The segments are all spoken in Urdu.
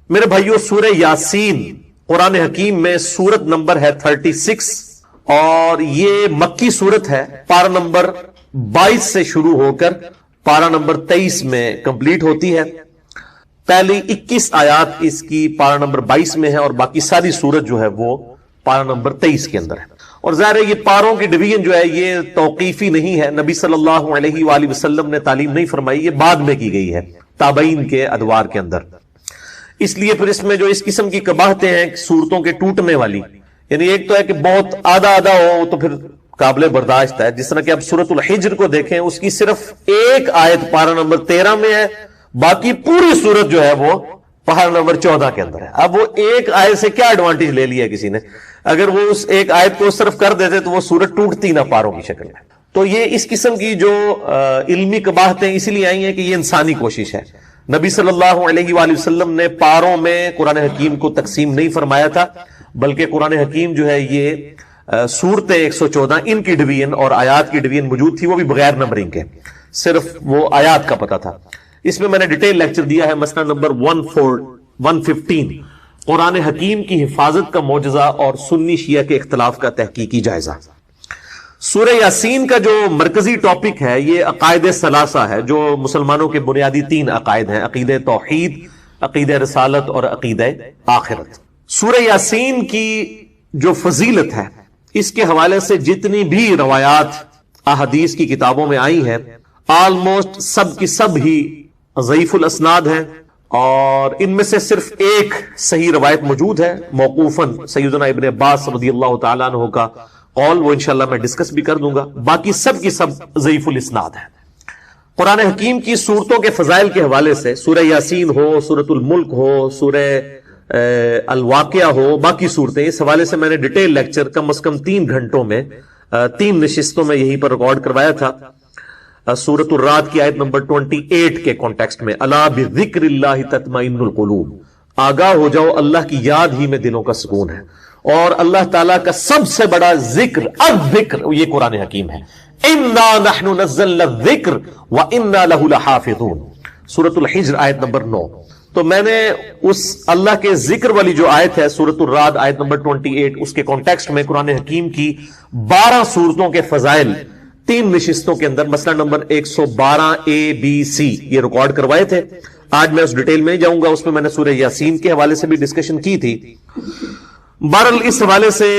میرے بھائیوں، سورہ یاسین قرآن حکیم میں سورت نمبر ہے 36 اور یہ مکی سورت ہے. پارہ نمبر 22 سے شروع ہو کر پارہ نمبر 23 میں کمپلیٹ ہوتی ہے. پہلی 21 آیات اس کی پارہ نمبر 22 میں ہے اور باقی ساری سورت جو ہے وہ پارہ نمبر 23 کے اندر ہے. اور ظاہر ہے یہ پاروں کی ڈویژن جو ہے یہ توقیفی نہیں ہے، نبی صلی اللہ علیہ وآلہ وسلم نے تعلیم نہیں فرمائی، یہ بعد میں کی گئی ہے تابعین کے ادوار کے اندر. اس لیے پھر اس میں جو اس قسم کی قباحتیں ہیں سورتوں کے ٹوٹنے والی، یعنی ایک تو ہے کہ بہت آدھا آدھا ہو تو پھر قابل برداشت ہے. جس طرح کہ اب سورۃ الحجر کو دیکھیں، اس کی صرف ایک آیت پارہ نمبر 13 میں ہے، باقی پوری سورت جو ہے وہ پارہ نمبر 14 کے اندر ہے. اب وہ ایک آیت سے کیا ایڈوانٹیج لے لیا کسی نے؟ اگر وہ اس ایک آیت کو صرف کر دیتے تو وہ سورت ٹوٹتی نہ پاروں کی شکل میں. تو یہ اس قسم کی جو علمی قباحتیں اسی لیے آئی ہیں کہ یہ انسانی کوشش ہے. نبی صلی اللہ علیہ وآلہ وسلم نے پاروں میں قرآن حکیم کو تقسیم نہیں فرمایا تھا، بلکہ قرآن حکیم جو ہے یہ سورتیں 114 ان کی ڈویژن اور آیات کی ڈویژن موجود تھی، وہ بھی بغیر نمبرنگ کے، صرف وہ آیات کا پتہ تھا. اس میں نے ڈیٹیل لیکچر دیا ہے، مسئلہ نمبر 115 قرآن حکیم کی حفاظت کا معجزہ اور سنی شیعہ کے اختلاف کا تحقیقی جائزہ. سورہ یاسین کا جو مرکزی ٹاپک ہے یہ عقائد ثلاثہ ہے، جو مسلمانوں کے بنیادی 3 عقائد ہیں: عقیدہ توحید، عقیدہ رسالت اور عقیدہ آخرت. سورہ یاسین کی جو فضیلت ہے اس کے حوالے سے جتنی بھی روایات احادیث کی کتابوں میں آئی ہیں آلموسٹ سب کی سب ہی ضعیف الاسناد ہیں، اور ان میں سے صرف ایک صحیح روایت موجود ہے موقوفاً سیدنا ابن عباس رضی اللہ تعالیٰ عنہ کا قول، وہ انشاءاللہ میں ڈسکس بھی کر دوں گا. باقی سب کی سب ضعیف الاسناد ہے. قرآن حکیم کی صورتوں کے فضائل کے حوالے سے سورہ یاسین ہو، سورۃ الملک ہو، سورہ الواقعہ ہو، باقی صورتیں، اس حوالے سے میں نے ڈیٹیل لیکچر کم از کم 3 گھنٹوں میں 3 نشستوں میں یہیں پر ریکارڈ کروایا تھا. سورۃ الرعد کی آیت نمبر 28 کے کانٹیکسٹ میں، الا بذکر اللہ تطمئن القلوب، آگاہ ہو جاؤ اللہ کی یاد ہی میں دلوں کا سکون ہے. اور اللہ تعالیٰ کا سب سے بڑا ذکر الذکر یہ قرآن حکیم ہے. انا نحن نزلنا الذکر وانا له لحافظون، سورۃ الحجر آیت نمبر 9. تو میں نے اس اللہ کے ذکر والی جو آیت ہے سورۃ الرعد آیت نمبر 28، اس کے کانٹیکسٹ میں قرآن حکیم کی 12 صورتوں کے فضائل 3 نشستوں کے اندر مسئلہ نمبر 112 ABC یہ ریکارڈ کروائے تھے. آج میں اس ڈیٹیل میں جاؤں گا، اس میں نے سورہ یاسین کے حوالے سے بھی ڈسکشن کی تھی. بہرحال اس حوالے سے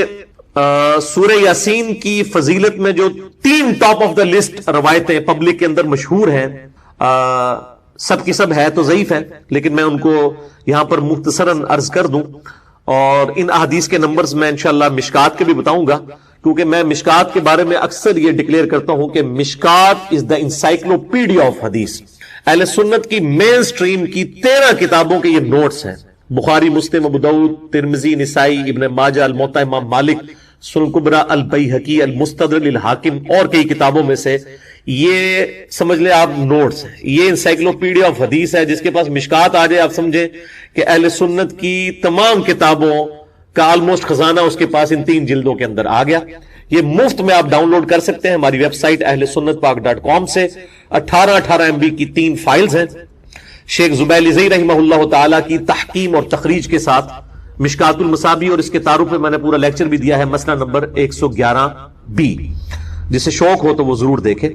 سورہ یاسین کی فضیلت میں جو 3 ٹاپ آف دا لسٹ روایتیں پبلک کے اندر مشہور ہیں، سب کی سب ہے تو ضعیف ہے، لیکن میں ان کو یہاں پر مختصراً عرض کر دوں. اور ان احادیث کے نمبرز میں انشاءاللہ مشکات کے بھی بتاؤں گا، کیونکہ میں مشکات کے بارے میں اکثر یہ ڈکلیئر کرتا ہوں کہ مشکات از دا انسائکلوپیڈیا آف حدیث. اہل سنت کی مین سٹریم کی 13 کتابوں کے یہ نوٹس ہیں، بخاری، مسلم، ابو داؤد، ترمذی، نسائی، ابن ماجہ، الموطا امام مالک، سنن کبریٰ، البیہقی، المستدرک للحاکم اور کئی کتابوں میں سے یہ سمجھ لیں آپ نوٹس ہیں. یہ انسائکلوپیڈیا آف حدیث ہے. جس کے پاس مشکات آ جائے آپ سمجھیں کہ اہل سنت کی تمام کتابوں کا آلموسٹ خزانہ اس کے پاس ان 3 جلدوں کے اندر آ گیا. یہ مفت میں آپ ڈاؤن لوڈ کر سکتے ہیں ہماری ویب سائٹ اہل سنت پاک .com سے. 18 MB کی 3 فائلز ہیں. شیخ زبیلی رحمہ اللہ تعالیٰ کی تحقیم اور تخریج کے ساتھ مشکات المصابیح، اور اس کے تعارف میں نے پورا لیکچر بھی دیا ہے مسئلہ نمبر 111B. جسے شوق ہو تو وہ ضرور دیکھے.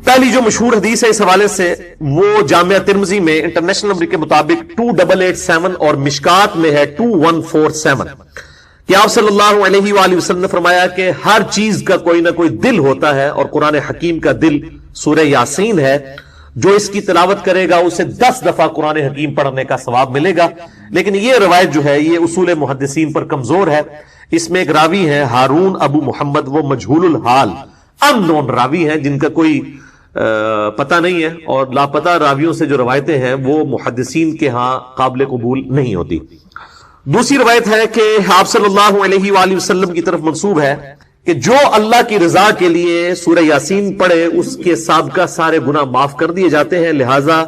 پہلی جو مشہور حدیث ہے اس حوالے سے وہ جامعہ ترمذی میں انٹرنیشنل نمبر کے مطابق 2887 اور مشکات میں ہے 2147 کہ آپ صلی اللہ علیہ وآلہ وسلم نے فرمایا کہ ہر چیز کا کوئی نہ کوئی دل ہوتا ہے، اور قرآن حکیم کا دل سورہ یاسین ہے. جو اس کی تلاوت کرے گا اسے 10 دفعہ قرآن حکیم پڑھنے کا ثواب ملے گا. لیکن یہ روایت جو ہے یہ اصول محدثین پر کمزور ہے. اس میں ایک راوی ہے ہارون ابو محمد، وہ مجہول الحال ان نون راوی ہیں جن کا کوئی پتہ نہیں ہے، اور لاپتہ راویوں سے جو روایتیں ہیں وہ محدثین کے ہاں قابل قبول نہیں ہوتی. دوسری روایت ہے کہ آپ صلی اللہ علیہ وآلہ وسلم کی طرف منسوب ہے کہ جو اللہ کی رضا کے لیے سورہ یاسین پڑھے اس کے سابقہ سارے گناہ معاف کر دیے جاتے ہیں، لہٰذا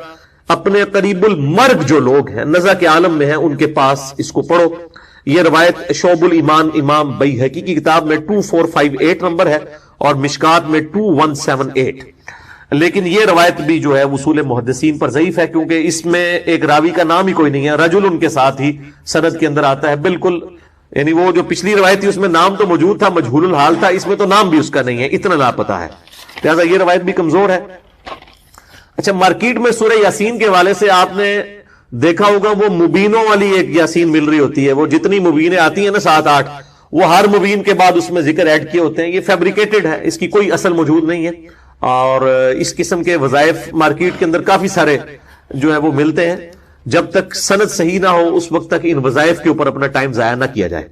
اپنے قریب المرگ جو لوگ ہیں، نزع کے عالم میں ہیں، ان کے پاس اس کو پڑھو. یہ روایت شعب الایمان امام بیہقی کی کتاب میں 2458 نمبر ہے اور مشکات میں 2178. لیکن یہ روایت بھی جو ہے اصول محدثین پر ضعیف ہے، کیونکہ اس میں ایک راوی کا نام ہی کوئی نہیں ہے، رجل ان کے ساتھ ہی سند کے اندر آتا ہے بالکل، یعنی وہ جو پچھلی روایت تھی اس میں نام تو موجود تھا، مجہول الحال تھا، اس میں تو نام بھی اس کا نہیں ہے، اتنا لاپتہ ہے، لہذا یہ روایت بھی کمزور ہے۔ اچھا، مارکیٹ میں سورہ یاسین کے حوالے سے آپ نے دیکھا ہوگا وہ مبینوں والی ایک یاسین مل رہی ہوتی ہے، وہ جتنی مبینیں آتی ہیں نا 7-8، وہ ہر مبین کے بعد اس میں ذکر ایڈ کیے ہوتے ہیں، یہ فیبریکیٹڈ ہے، اس کی کوئی اصل موجود نہیں ہے، اور اس قسم کے وظائف مارکیٹ کے اندر کافی سارے جو ہے وہ ملتے ہیں، جب تک سند صحیح نہ ہو اس وقت تک ان وظائف کے اوپر اپنا ٹائم ضائع نہ کیا جائے۔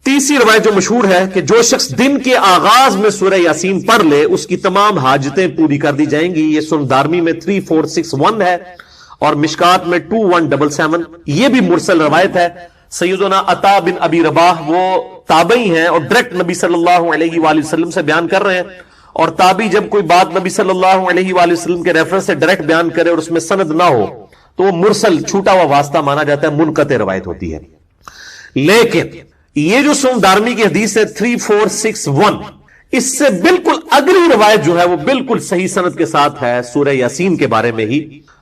تیسری روایت جو مشہور ہے کہ جو شخص دن کے آغاز میں سورہ یاسین پڑھ لے اس کی تمام حاجتیں پوری کر دی جائیں گی، یہ سنن دارمی میں 3461 ہے اور مشکات میں 2177، یہ بھی مرسل روایت ہے۔ سیدنا عطا بن ابی رباح وہ تابعی ہیں اور ڈائریکٹ نبی صلی اللہ علیہ وآلہ وسلم سے بیان کر رہے ہیں، اور تابعی جب کوئی بات نبی صلی اللہ علیہ وآلہ وسلم کے ریفرنس سے ڈائریکٹ بیان کرے اور اس میں سند نہ ہو تو وہ مرسل چھوٹا ہوا واسطہ مانا جاتا ہے، منقطع روایت ہوتی ہے۔ لیکن یہ جو سنن دارمی کی حدیث ہے 3461، اس سے بالکل اگلی روایت جو ہے وہ بالکل صحیح سند کے ساتھ ہے سورہ یاسین کے بارے میں ہی،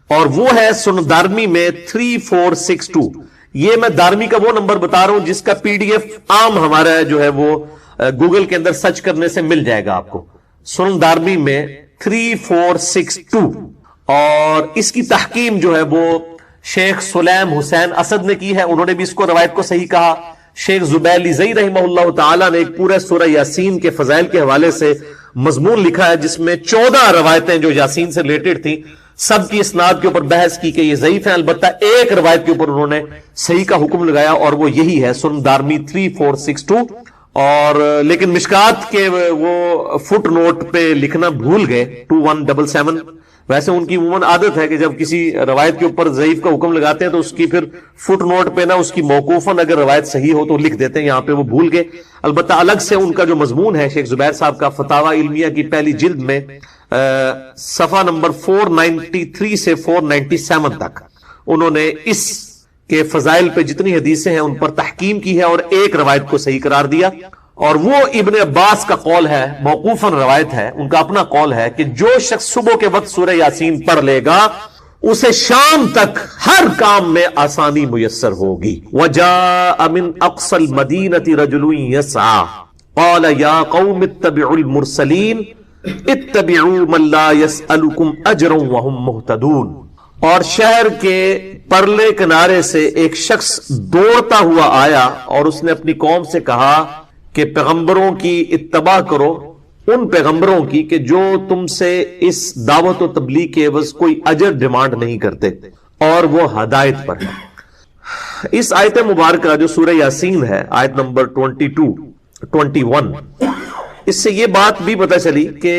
اور وہ ہے سنن دارمی میں 3462۔ یہ میں دارمی کا وہ نمبر بتا رہا ہوں جس کا پی ڈی ایف عام ہمارا جو ہے وہ گوگل کے اندر سرچ کرنے سے مل جائے گا آپ کو، سنن دارمی میں 3462، اور اس کی تحقیم جو ہے وہ شیخ سلیم حسین اسد نے کی ہے، انہوں نے بھی اس کو روایت کو صحیح کہا۔ شیخ زبیلی زئی رحمہ اللہ تعالی نے ایک پورے سورہ یاسین کے فضائل کے حوالے سے مضمون لکھا ہے جس میں 14 روایتیں جو یاسین سے ریلیٹڈ تھیں سب کی اسناد کے اوپر بحث کی کہ یہ ضعیف ہیں، البتہ ایک روایت کے اوپر انہوں نے صحیح کا حکم لگایا اور وہ یہی ہے سنن دارمی 3462، اور لیکن مشکات کے وہ فٹ نوٹ پہ لکھنا بھول گئے 2177۔ ویسے ان کی عموماً عادت ہے کہ جب کسی روایت کے اوپر ضعیف کا حکم لگاتے ہیں تو اس کی پھر فٹ نوٹ پہ نا اس کی موقوفاً اگر روایت صحیح ہو تو لکھ دیتے ہیں، یہاں پہ وہ بھول گئے۔ البتہ الگ سے ان کا جو مضمون ہے شیخ زبیر صاحب کا فتاوی علمیہ کی پہلی جلد میں صفحہ نمبر 493 سے 497 تک انہوں نے اس کے فضائل پہ جتنی حدیثیں ہیں ان پر تحکیم کی ہے اور ایک روایت کو صحیح قرار دیا، اور وہ ابن عباس کا قول ہے، موقوفاً روایت ہے، ان کا اپنا قول ہے کہ جو شخص صبح کے وقت سورہ یاسین پڑھ لے گا اسے شام تک ہر کام میں آسانی میسر ہوگی۔ وَجَاءَ مِنْ أَقْصَى الْمَدِينَةِ رَجُلٌ يَسْعَىٰ قَالَ يَا قَوْمِ اتَّبِعُوا الْمُرْسَلِينَ اتَّبِعُوا مَن لَّا يَسْأَلُكُمْ أَجْرًا وَهُمْ مُهْتَدُونَ۔ اور شہر کے پرلے کنارے سے ایک شخص دوڑتا ہوا آیا اور اس نے اپنی قوم سے کہا کہ پیغمبروں کی اتباع کرو، ان پیغمبروں کی کہ جو تم سے اس دعوت و تبلیغ کے عوض کوئی اجر ڈیمانڈ نہیں کرتے اور وہ ہدایت پر ہے۔ اس آیت مبارکہ جو سورہ یاسین ہے آیت نمبر 21، اس سے یہ بات بھی پتہ چلی کہ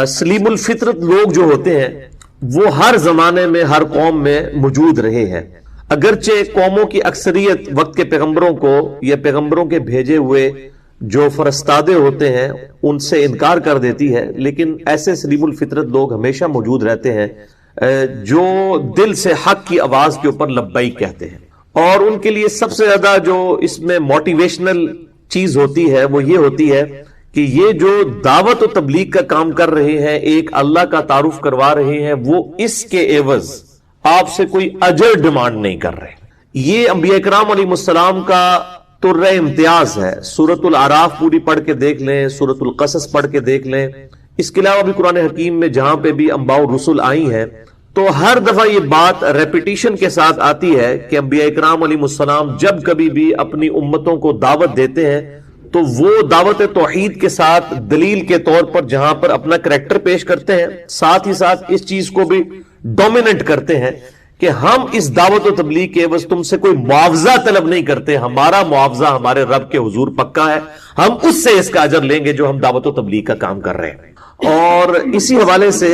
سلیم الفطرت لوگ جو ہوتے ہیں وہ ہر زمانے میں ہر قوم میں موجود رہے ہیں، اگرچہ قوموں کی اکثریت وقت کے پیغمبروں کو یا پیغمبروں کے بھیجے ہوئے جو فرستادے ہوتے ہیں ان سے انکار کر دیتی ہے، لیکن ایسے سلیم الفطرت لوگ ہمیشہ موجود رہتے ہیں جو دل سے حق کی آواز کے اوپر لبیک کہتے ہیں، اور ان کے لیے سب سے زیادہ جو اس میں موٹیویشنل چیز ہوتی ہے وہ یہ ہوتی ہے کہ یہ جو دعوت و تبلیغ کا کام کر رہے ہیں، ایک اللہ کا تعارف کروا رہے ہیں، وہ اس کے عوض آپ سے کوئی اجر ڈیمانڈ نہیں کر رہے۔ یہ انبیاء کرام علیہ السلام کا ترہ امتیاز ہے۔ سورۃ الاعراف پوری پڑھ کے دیکھ لیں، سورۃ القصص پڑھ کے دیکھ لیں، اس کے علاوہ بھی قرآن حکیم میں جہاں پہ بھی انباء و رسل آئی ہیں تو ہر دفعہ یہ بات ریپیٹیشن کے ساتھ آتی ہے کہ انبیاء کرام علیہ السلام جب کبھی بھی اپنی امتوں کو دعوت دیتے ہیں تو وہ دعوت توحید کے ساتھ دلیل کے طور پر جہاں پر اپنا کریکٹر پیش کرتے ہیں، ساتھ ہی ساتھ اس چیز کو بھی ڈومیننٹ کرتے ہیں کہ ہم اس دعوت و تبلیغ کے عوض تم سے کوئی معاوضہ طلب نہیں کرتے، ہمارا معاوضہ ہمارے رب کے حضور پکا ہے، ہم اس سے اس کا اجر لیں گے جو ہم دعوت و تبلیغ کا کام کر رہے ہیں۔ اور اسی حوالے سے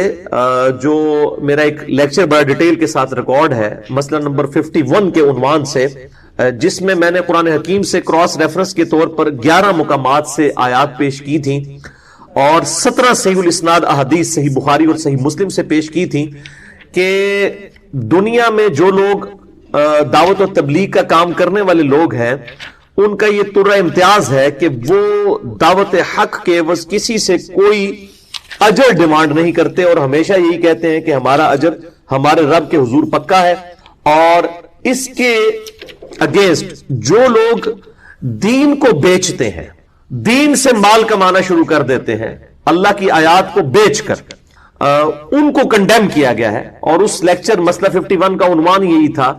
جو میرا ایک لیکچر بڑا ڈیٹیل کے ساتھ ریکارڈ ہے مسئلہ نمبر 51 کے عنوان سے، جس میں میں نے قرآن حکیم سے کراس ریفرنس کے طور پر 11 مقامات سے آیات پیش کی تھیں اور 17 صحیح الاسناد احادیث صحیح بخاری اور صحیح مسلم سے پیش کی تھیں کہ دنیا میں جو لوگ دعوت و تبلیغ کا کام کرنے والے لوگ ہیں ان کا یہ ترہ امتیاز ہے کہ وہ دعوت حق کے عوض کسی سے کوئی اجر ڈیمانڈ نہیں کرتے اور ہمیشہ یہی کہتے ہیں کہ ہمارا اجر ہمارے رب کے حضور پکا ہے. اور اس کے اگینسٹ جو لوگ دین کو بیچتے ہیں, دین سے مال کمانا شروع کر دیتے ہیں اللہ کی آیات کو بیچ کر, ان کو کنڈیم کیا گیا ہے. اور اس لیکچر مسئلہ 51 کا عنوان یہی تھا,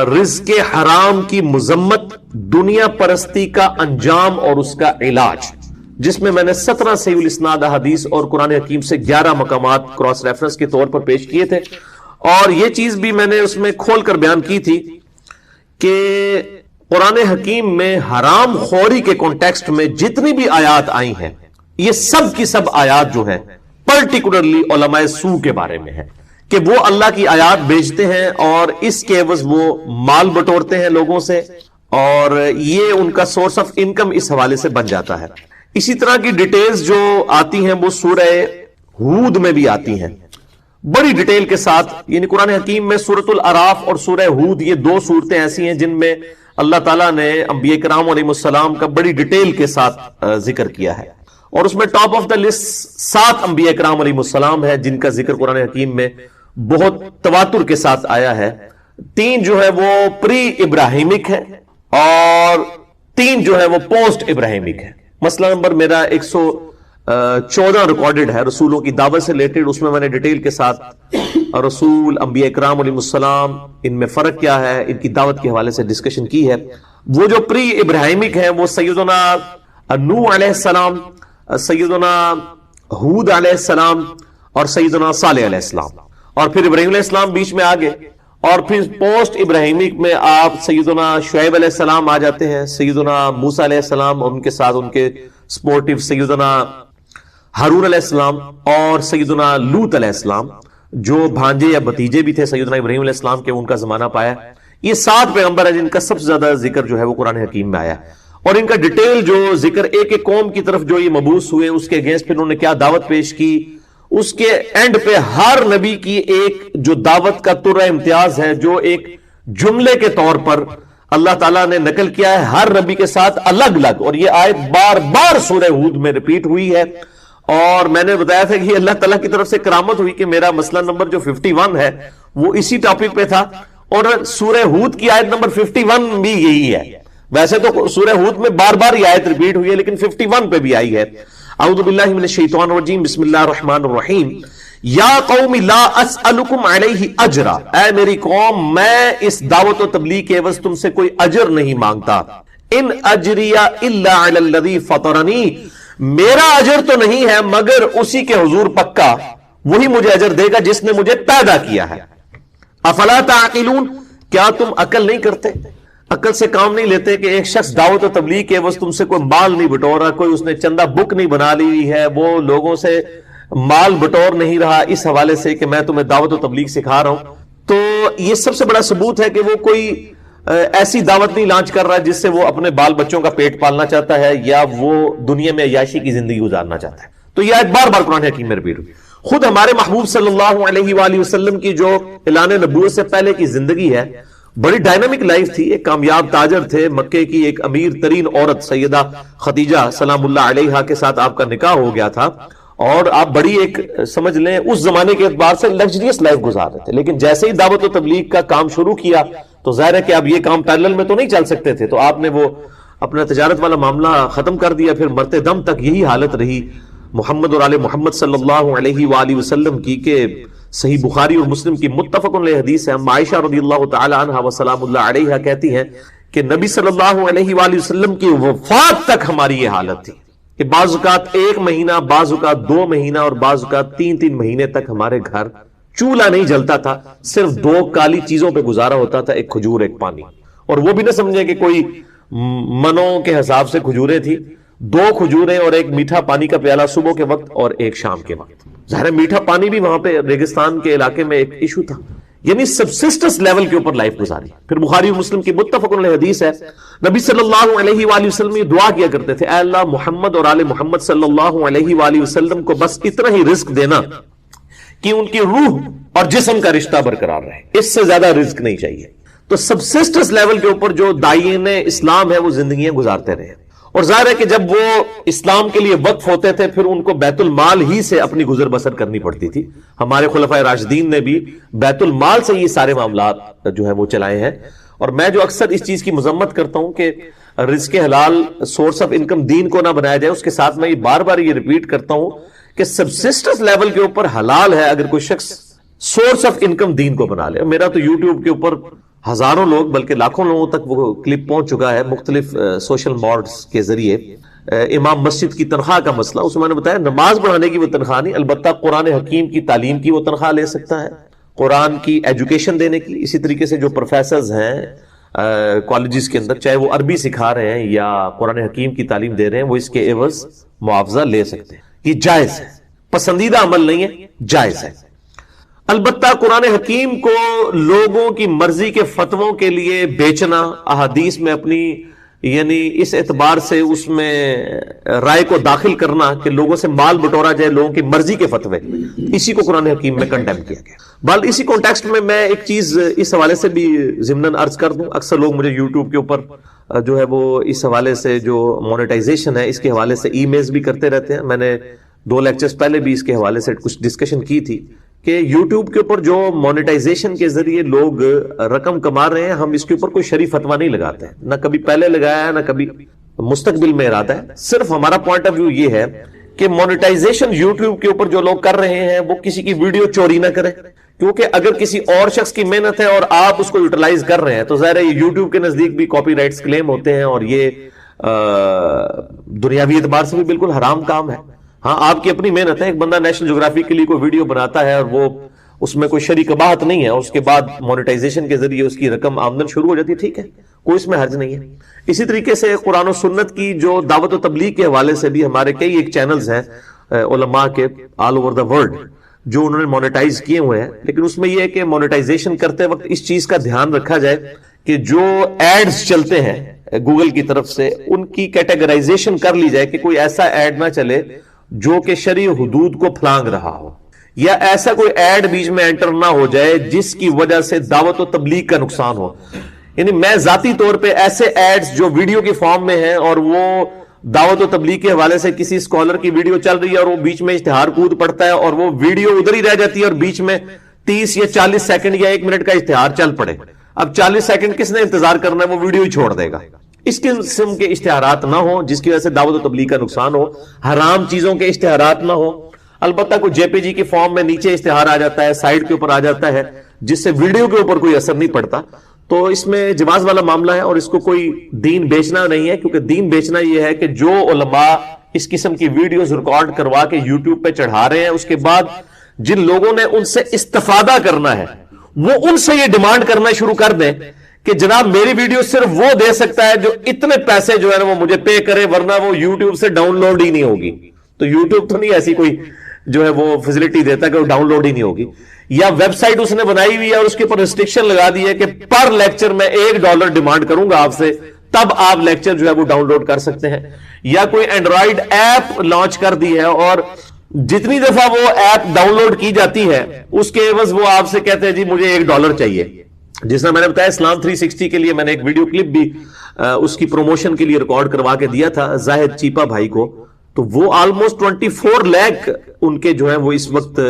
رزق حرام کی مذمت, دنیا پرستی کا انجام اور اس کا علاج, جس میں نے 17 صحیح الاسناد احادیث اور قرآن حکیم سے 11 مقامات کراس ریفرنس کے طور پر پیش کیے تھے. اور یہ چیز بھی میں نے اس میں کھول کر بیان کی تھی کہ قرآن حکیم میں حرام خوری کے کانٹیکسٹ میں جتنی بھی آیات آئی ہیں, یہ سب کی سب آیات جو ہیں پرٹیکولرلی علماء سو کے بارے میں ہے کہ وہ اللہ کی آیات بیچتے ہیں اور اس کے عوض وہ مال بٹورتے ہیں لوگوں سے, اور یہ ان کا سورس آف انکم اس حوالے سے بن جاتا ہے. اسی طرح کی ڈیٹیلز جو آتی ہیں وہ سورہ ہود میں بھی آتی ہیں بڑی ڈیٹیل کے ساتھ. یعنی قرآن حکیم میں سورۃ الاعراف اور سورہ ہود, یہ دو صورتیں ایسی ہیں جن میں اللہ تعالیٰ نے انبیاء کرام علیہ السلام کا بڑی ڈیٹیل کے ساتھ ذکر کیا ہے. اور اس میں ٹاپ آف دا لسٹ 7 انبیاء کرام علیہ السلام ہے جن کا ذکر قرآن حکیم میں بہت تواتر کے ساتھ آیا ہے. 3 جو ہے وہ پری ابراہیمک ہے اور 3 جو ہے وہ پوسٹ ابراہیمک ہے. مسئلہ نمبر میرا 114 ریکارڈڈ ہے رسولوں کی دعوت سے ریلیٹڈ. اس میں نے ڈیٹیل کے ساتھ رسول, انبیاء کرام علیہ السلام, ان میں فرق کیا ہے, ان کی دعوت کے حوالے سے ڈسکشن کی ہے. وہ جو پری ابراہیمک ہیں وہ سیدنا نوح علیہ السلام, سیدنا ہود علیہ السلام اور سیدنا صالح علیہ السلام, اور پھر ابراہیم علیہ السلام بیچ میں آگے. اور پھر پوسٹ ابراہیمک میں آپ سیدنا شعیب علیہ السلام آ جاتے ہیں, سیدنا موسیٰ علیہ السلام اور ان کے ساتھ ان کے سپورٹیو سیدنا ہارون علیہ السلام اور سیدنا لوط علیہ السلام جو بھانجے یا بھتیجے بھی تھے سیدنا ابراہیم علیہ السلام کے, ان کا زمانہ پایا. یہ 7 پیغمبر ہیں جن کا سب سے زیادہ ذکر جو ہے وہ قرآن حکیم میں آیا, اور ان کا ڈیٹیل جو ذکر ایک ایک قوم کی طرف جو یہ مبعوث ہوئے اس کے اگینسٹ پھر انہوں نے کیا دعوت پیش کی, اس کے اینڈ پہ ہر نبی کی ایک جو دعوت کا طرح امتیاز ہے جو ایک جملے کے طور پر اللہ تعالیٰ نے نقل کیا ہے ہر نبی کے ساتھ الگ الگ. اور یہ آیت بار بار سورہ ہود میں ریپیٹ ہوئی ہے. اور میں نے بتایا تھا کہ اللہ تعالیٰ کی طرف سے کرامت ہوئی کہ میرا مسئلہ نمبر جو 51 ہے وہ اسی ٹاپک پہ تھا, اور سورہ ہود کی آیت نمبر 51 بھی یہی ہے. ویسے تو سورہ ہود میں بار بار یہ آیت ریپیٹ ہوئی ہے لیکن 51 پہ بھی آئی ہے. اعوذ باللہ من الشیطان الرجیم, بسم اللہ الرحمن الرحیم. یا قوم لا اسألکم علیہ اجرا, اے میری قوم میں اس دعوت و تبلیغ کے عوض تم سے کوئی اجر نہیں مانگتا. ان اجری الا علی الذی فطرنی, میرا اجر تو نہیں ہے مگر اسی کے حضور پکا, وہی مجھے اجر دے گا جس نے مجھے پیدا کیا ہے. افلا تعقلون, کیا تم عقل نہیں کرتے, عقل سے کام نہیں لیتے کہ ایک شخص دعوت و تبلیغ کے عوض تم سے کوئی مال نہیں بٹور رہا, کوئی اس نے چندہ بک نہیں بنا لی ہے, وہ لوگوں سے مال بٹور نہیں رہا اس حوالے سے کہ میں تمہیں دعوت و تبلیغ سکھا رہا ہوں. تو یہ سب سے بڑا ثبوت ہے کہ وہ کوئی ایسی دعوت نہیں لانچ کر رہا جس سے وہ اپنے بال بچوں کا پیٹ پالنا چاہتا ہے یا وہ دنیا میں عیاشی کی زندگی گزارنا چاہتا ہے. تو یہ آیت بار بار قرآن حکیم میں ریپیٹ ہوئی. خود ہمارے محبوب صلی اللہ علیہ وآلہ وسلم کی جو اعلان نبوت سے پہلے کی زندگی ہے بڑی ڈائنامک لائف تھی. ایک کامیاب تاجر تھے, مکے کی ایک امیر ترین عورت سیدہ خدیجہ سلام اللہ علیہا کے ساتھ آپ کا نکاح ہو گیا تھا, اور آپ بڑی ایک سمجھ لیں اس زمانے کے اعتبار سے لگژریس لائف گزار رہے تھے. لیکن جیسے ہی دعوت و تبلیغ کا کام شروع کیا تو ظاہر ہے کہ اب یہ کام پیرلل میں تو نہیں چل سکتے تھے, تو آپ نے وہ اپنا تجارت والا معاملہ ختم کر دیا. پھر مرتے دم تک یہی حالت رہی محمد اور آل محمد صلی اللہ علیہ وآلہ وسلم کی کہ صحیح بخاری اور مسلم کی متفق علیہ حدیث ہے. عائشہ رضی اللہ تعالی عنہا وسلام اللہ علیہا کہتی ہیں کہ نبی صلی اللہ علیہ وآلہ وسلم کی وفات تک ہماری یہ حالت تھی کہ بعض اوقات 1 مہینہ, بعض اوقات 2 مہینہ اور بعض اوقات 3 مہینے تک ہمارے گھر چولہا نہیں جلتا تھا, صرف 2 کالی چیزوں پہ گزارا ہوتا تھا, ایک کھجور ایک پانی. اور وہ بھی نہ سمجھے کہ کوئی منوں کے حساب سے کھجوریں تھی, 2 کھجوریں اور ایک میٹھا پانی کا پیالہ صبح کے وقت اور ایک شام کے وقت. ظاہر میٹھا پانی بھی وہاں پہ ریگستان کے علاقے میں ایک ایشو تھا, یعنی سبسسٹنس لیول کے اوپر لائف گزاری. پھر بخاری اور مسلم کی متفق علیہ حدیث ہے, نبی صلی اللہ علیہ وآلہ وسلم یہ دعا کیا کرتے تھے, اے اللہ محمد اور آل محمد صلی اللہ علیہ وآلہ وسلم کو بس اتنا ہی رزق دینا کہ ان کی روح اور جسم کا رشتہ برقرار رہے, اس سے زیادہ رزق نہیں چاہیے. تو سبسسٹنس لیول کے اوپر جو داعین اسلام ہے وہ زندگیاں گزارتے رہے, اور ظاہر ہے کہ جب وہ اسلام کے لیے وقف ہوتے تھے پھر ان کو بیت المال ہی سے اپنی گزر بسر کرنی پڑتی تھی. ہمارے خلفائے راشدین نے بھی بیت المال سے یہ سارے معاملات جو ہے وہ چلائے ہیں. اور میں جو اکثر اس چیز کی مذمت کرتا ہوں کہ رزق حلال سورس آف انکم دین کو نہ بنایا جائے, اس کے ساتھ میں یہ بار بار یہ ریپیٹ کرتا ہوں کہ سبسسٹنس لیول کے اوپر حلال ہے اگر کوئی شخص سورس آف انکم دین کو بنا لے. میرا تو یوٹیوب کے اوپر ہزاروں لوگ بلکہ لاکھوں لوگوں تک وہ کلپ پہنچ چکا ہے مختلف سوشل موڈز کے ذریعے. امام مسجد کی تنخواہ کا مسئلہ, اس میں نے بتایا نماز پڑھانے کی وہ تنخواہ نہیں, البتہ قرآن حکیم کی تعلیم کی وہ تنخواہ لے سکتا ہے, قرآن کی ایجوکیشن دینے کی. اسی طریقے سے جو پروفیسرز ہیں کالجز کے اندر, چاہے وہ عربی سکھا رہے ہیں یا قرآن حکیم کی تعلیم دے رہے ہیں, وہ اس کے عوض معاوضہ لے سکتے ہیں. یہ جائز ہے, پسندیدہ عمل نہیں ہے, جائز ہے. البتہ قرآن حکیم کو لوگوں کی مرضی کے فتووں کے لیے بیچنا, احادیث میں اپنی یعنی اس اعتبار سے اس میں رائے کو داخل کرنا کہ لوگوں سے مال بٹورا جائے لوگوں کی مرضی کے فتوے, اسی کو قرآن حکیم میں کنڈیم کیا گیا. بل اسی کانٹیکسٹ میں ایک چیز اس حوالے سے بھی ضمناً عرض کر دوں. اکثر لوگ مجھے یوٹیوب کے اوپر جو ہے وہ اس حوالے سے جو مونیٹائزیشن ہے اس کے حوالے سے ای میلز بھی کرتے رہتے ہیں. میں نے 2 لیکچرز پہلے بھی اس کے حوالے سے کچھ ڈسکشن کی تھی کہ یوٹیوب کے اوپر جو مونیٹائزیشن کے ذریعے لوگ رقم کما رہے ہیں, ہم اس کے اوپر کوئی شرعی فتویٰ نہیں لگاتے ہیں, نہ کبھی پہلے لگایا ہے نہ کبھی مستقبل میں ارادہ ہے. صرف ہمارا پوائنٹ آف ویو یہ ہے کہ مونیٹائزیشن یوٹیوب کے اوپر جو لوگ کر رہے ہیں وہ کسی کی ویڈیو چوری نہ کریں, کیونکہ اگر کسی اور شخص کی محنت ہے اور آپ اس کو یوٹیلائز کر رہے ہیں تو ظاہر ہے یہ یوٹیوب کے نزدیک بھی کاپی رائٹس کلیم ہوتے ہیں اور یہ دنیاوی اعتبار سے بھی بالکل حرام کام ہے. ہاں آپ کی اپنی محنت ہے, ایک بندہ نیشنل جغرافی کے لیے کوئی ویڈیو بناتا ہے اور وہ اس میں کوئی شرعی قباحت نہیں ہے, اس کے بعد مونیٹائزیشن کے ذریعے اس کی رقم آمدن شروع ہو جاتی ہے, ٹھیک ہے, کوئی اس میں حرج نہیں ہے. اسی طریقے سے قرآن و سنت کی جو دعوت و تبلیغ کے حوالے سے بھی ہمارے کئی ایک چینلز ہیں علماء کے آل اوور دا ورلڈ جو انہوں نے مونیٹائز کیے ہوئے ہیں, لیکن اس میں یہ ہے کہ مونیٹائزیشن کرتے وقت اس چیز کا دھیان رکھا جائے کہ جو ایڈز چلتے ہیں گوگل کی طرف سے ان کی کیٹیگرائزیشن کر لی جائے کہ کوئی ایسا ایڈ نہ چلے جو کہ شرعی حدود کو پھلانگ رہا ہو, یا ایسا کوئی ایڈ بیچ میں انٹر نہ ہو جائے جس کی وجہ سے دعوت و تبلیغ کا نقصان ہو. یعنی میں ذاتی طور پہ ایسے ایڈز جو ویڈیو کی فارم میں ہیں اور وہ دعوت و تبلیغ کے حوالے سے کسی اسکالر کی ویڈیو چل رہی ہے اور وہ بیچ میں اشتہار کود پڑتا ہے اور وہ ویڈیو ادھر ہی رہ جاتی ہے اور بیچ میں 30 یا 40 سیکنڈ یا 1 منٹ کا اشتہار چل پڑے, اب 40 سیکنڈ کس نے انتظار کرنا ہے, وہ ویڈیو ہی چھوڑ دے گا. اس قسم کے اشتہارات نہ ہو جس کی وجہ سے دعوت و تبلیغ کا نقصان ہو, حرام چیزوں کے اشتہارات نہ ہو. البتہ کوئی جے پی جی کی فارم میں نیچے اشتہار آ جاتا ہے, سائڈ کے اوپر آ جاتا ہے جس سے ویڈیو کے اوپر کوئی اثر نہیں پڑتا, تو اس میں جواز والا معاملہ ہے اور اس کو کوئی دین بیچنا نہیں ہے, کیونکہ دین بیچنا یہ ہے کہ جو علماء اس قسم کی ویڈیوز ریکارڈ کروا کے یوٹیوب پہ چڑھا رہے ہیں اس کے بعد جن لوگوں نے ان سے استفادہ کرنا ہے وہ ان سے یہ ڈیمانڈ کرنا شروع کر دیں کہ جناب میری ویڈیو صرف وہ دے سکتا ہے جو اتنے پیسے جو ہے نا وہ مجھے پے کرے, ورنہ وہ یوٹیوب سے ڈاؤن لوڈ ہی نہیں ہوگی. تو یوٹیوب تو نہیں ایسی کوئی جو ہے وہ فیسلٹی دیتا کہ وہ ڈاؤن لوڈ ہی نہیں ہوگی, یا ویب سائٹ اس نے بنائی ہوئی ہے اور اس کے اوپر ریسٹرکشن لگا دی ہے کہ پر لیکچر میں $1 ڈیمانڈ کروں گا آپ سے تب آپ لیکچر جو ہے وہ ڈاؤن لوڈ کر سکتے ہیں, یا کوئی اینڈرائیڈ ایپ لانچ کر دی ہے اور جتنی دفعہ وہ ایپ ڈاؤن لوڈ کی جاتی ہے اس کے عوض وہ آپ سے کہتے ہیں جی مجھے $1 چاہیے. جس میں نے بتایا اسلام 360 کے لیے میں نے ایک ویڈیو کلپ بھی اس کی پروموشن کے لیے ریکارڈ کروا کے دیا تھا زاہد چیپا بھائی کو, تو وہ آلموسٹ 24 لاکھ ان کے جو ہیں وہ اس وقت